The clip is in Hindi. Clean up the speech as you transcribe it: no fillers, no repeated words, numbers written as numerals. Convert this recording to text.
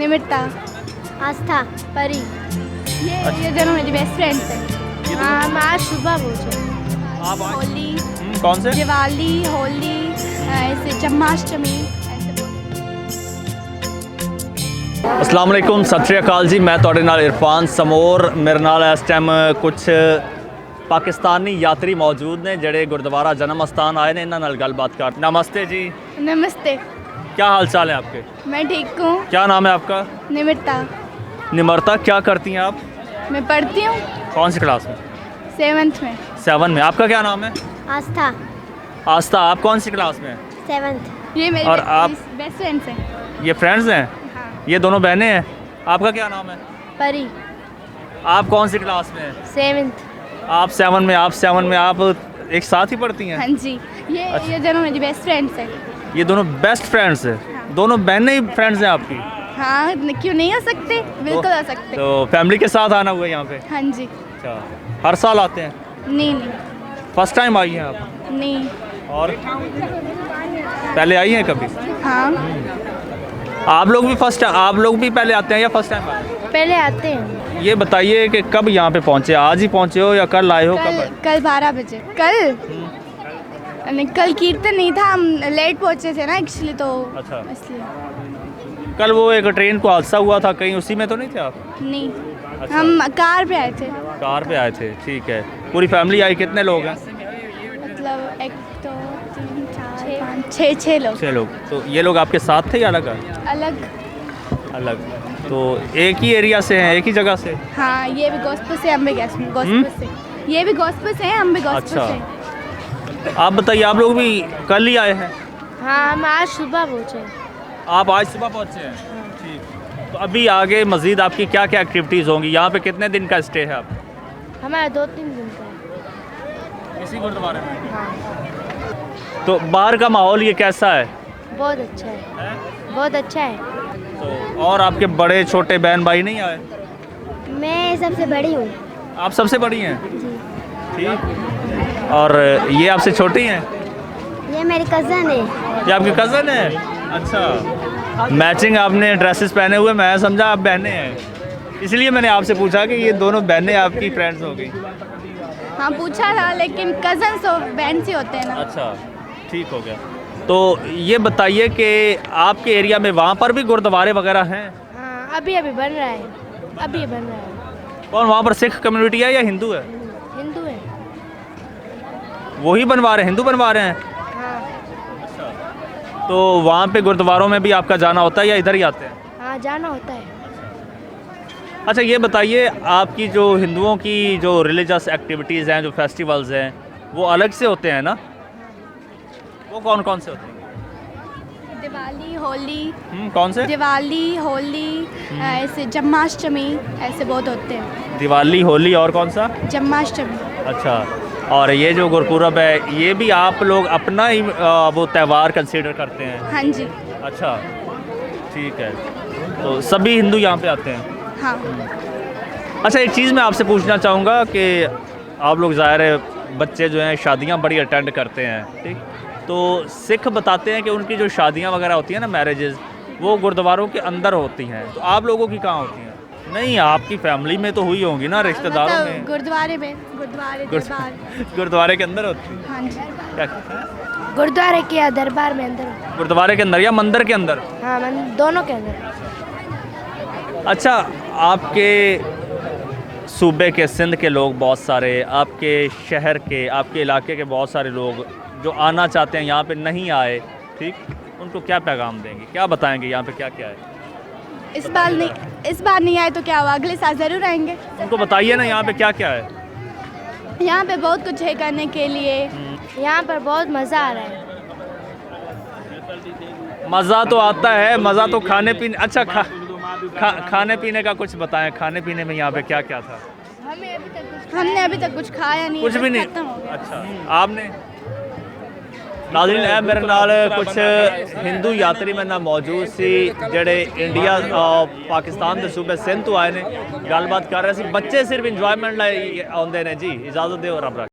निमित्ता, आस्था, परी। ये दोनों मेरी बेस्ट फ्रेंड्स हैं। हाँ, हम आज सुबह पहुँचे। आप आज होली, कौन से? दिवाली, होली, ऐसे जन्माष्टमी, अस्सलाम वालेकुम, सत श्री अकाल जी। मैं ਤੁਹਾਡੇ ਨਾਲ इरफान समोर मेरे नाल इस टाइम कुछ पाकिस्तानी यात्री मौजूद ने ਜਿਹੜੇ गुरुद्वारा जन्म स्थान आए ने। इन्हां नाल गलबात कर। नमस्ते जी, नमस्ते। क्या हाल चाल है आपके? मैं ठीक हूँ। क्या नाम है आपका? निमित्ता। निमरता, क्या करती हैं आप? मैं पढ़ती हूँ कौन सी क्लास में? 7th में। 7 में। आपका क्या नाम है? आस्था, आस्था, आप कौन सी क्लास में हैं? 7th। ये मेरी और आप? बेस्ट फ्रेंड्स हैं। ये फ्रेंड्स हैं? हाँ। ये दोनों बहनें हैं। आपका क्या नाम है? परी, आप कौन सी क्लास में हैं? 7th। आप 7 में। आप 7 में, आप एक साथ ही पढ़ती हैं? हाँ जी। ये दोनों मेरी बेस्ट फ्रेंड्स हैं। ये दोनों बेस्ट फ्रेंड्स हैं? हाँ। दोनों बहनें ही फ्रेंड्स हैं आपकी? हाँ, क्यों नहीं हो सकते, बिल्कुल हो सकते। तो फैमिली के साथ आना हुआ है यहाँ पे? हाँ जी। अच्छा, हर साल आते हैं? नहीं नहीं फर्स्ट टाइम आई हैं आप? नहीं। और पहले आई हैं कभी? हाँ, आप लोग भी पहले आते हैं या फर्स्ट टाइम आए? पहले आते हैं। ये बताइए कि कब यहाँ पे पहुँचे? आज ही पहुँचे हो या कल आए हो? कल 12 बजे। कल कीर्तन नहीं था, हम लेट पहुँचे थे ना एक्चुअली, तो अच्छा। इसलिए। कल वो एक ट्रेन को हादसा हुआ था, कहीं उसी में तो नहीं थे आप? नहीं, अच्छा। हम कार पे आए थे। कार पे आए थे, ठीक है। पूरी फैमिली आई? कितने लोग हैं? मतलब 1 2 3 4 5 6 लोग। 6 लोग। तो ये लोग आपके साथ थे या अलग? अलग। अलग। तो एक ही एरिया से हैं, एक ही जगह से? हाँ, ये भी गोस्पुर से, हम भी गोस्पुर से। ये भी गोस्पुर से हैं, हम भी गोस्पुर अच्छा। से। आप बताइए, आप लोग भी कल ही आए हैं? हाँ, हम आज सुबह पहुँचे। आप आज सुबह पहुँचे हैं? ठीक। तो अभी आगे मज़ीद आपकी क्या क्या एक्टिविटीज़ होंगी? यहाँ पे कितने दिन का स्टे है आप? हमारा 2-3 दिन का है। इसी गुरुद्वारे में? हाँ, तो बाहर का माहौल ये कैसा है? बहुत अच्छा है, बहुत अच्छा है। तो और आपके बड़े छोटे बहन भाई नहीं आए? मैं सबसे बड़ी हूँ। आप सबसे बड़ी हैं? जी, ठीक। और ये आपसे छोटी हैं? ये मेरी कज़न है। ये आपकी कज़न है? अच्छा। मैचिंग आपने ड्रेसेस पहने हुए, मैं समझा आप बहनें हैं, इसलिए मैंने आपसे पूछा कि ये दोनों बहनें आपकी फ्रेंड्स हो गई। हाँ, पूछा था, लेकिन कज़न तो बहन से होते हैं ना। अच्छा, ठीक हो गया। तो ये बताइए कि आपके एरिया में वहाँ पर भी गुरुद्वारे वगैरह हैं? हाँ, अभी अभी बन रहा है, अभी बन रहा है। और वहाँ पर सिख कम्युनिटी है या हिंदू है? हिंदू है। वही बनवा रहे हैं, हिंदू बनवा रहे हैं? हाँ। तो वहाँ पे गुरुद्वारों में भी आपका जाना होता है या इधर ही आते हैं? हाँ, जाना होता है। अच्छा, ये बताइए, आपकी जो हिंदुओं की जो रिलीजियस एक्टिविटीज़ हैं, जो फेस्टिवल्स हैं, वो अलग से होते हैं ना? वो कौन कौन से होते हैं? दिवाली, होली। कौन से? दिवाली, होली, ऐसे जन्माष्टमी, ऐसे बहुत होते हैं। दिवाली, होली और कौन सा? जन्माष्टमी। अच्छा। और ये जो गुरपुरब है, ये भी आप लोग अपना ही वो त्यौहार कंसीडर करते हैं? हाँ जी। अच्छा, ठीक है। तो सभी हिंदू यहाँ पे आते हैं? हाँ। अच्छा, एक चीज़ मैं आपसे पूछना चाहूँगा कि आप लोग ज़ाहिर है बच्चे जो हैं शादियाँ बड़ी अटेंड करते हैं, ठीक? तो सिख बताते हैं कि उनकी जो शादियाँ वगैरह होती हैं ना, मैरिजेज़, वो गुरुद्वारों के अंदर होती हैं। तो आप लोगों की कहाँ होती हैं? नहीं, आपकी फैमिली में तो हुई होंगी ना, रिश्तेदारों मतलब में? गुरुद्वारे में, दरबार। गुरुद्वारे के अंदर होती है? हाँ जी। क्या? गुरुद्वारे के या दरबार में अंदर? गुरुद्वारे के अंदर या मंदिर के अंदर? हाँ, दोनों के अंदर। अच्छा, आपके सूबे के, सिंध के लोग बहुत सारे, आपके शहर के, आपके इलाके के बहुत सारे लोग जो आना चाहते हैं, यहाँ पे नहीं आए, ठीक? उनको क्या पैगाम देंगे, क्या बताएंगे यहाँ पे क्या क्या है? इस बार नहीं आए तो क्या हुआ, अगले साल ज़रूर आएंगे। उनको बताइए ना यहाँ पे क्या क्या है। यहाँ पे बहुत कुछ है करने के लिए। यहाँ पर बहुत मज़ा आ रहा है। मज़ा तो आता है, मज़ा तो खाने पीने। अच्छा, खाने पीने का कुछ बताएं, खाने पीने में यहाँ पे क्या क्या था? हमने अभी तक कुछ खाया नहीं, कुछ भी नहीं? खत्म हो गया। अच्छा, आपने? नाज़रीन, है मेरे नाल कुछ हिंदू यात्री मेरे नाल मौजूद सी ਜਿਹੜੇ इंडिया पाकिस्तान के सूबे सिंध तो आए ने, गलबात कर रहे सी। बच्चे सिर्फ इंजॉयमेंट ਲਈ ਆਉਂਦੇ ਨੇ जी। इजाज़त ਦਿਓ, ਰੱਬ ਰੱਖੇ।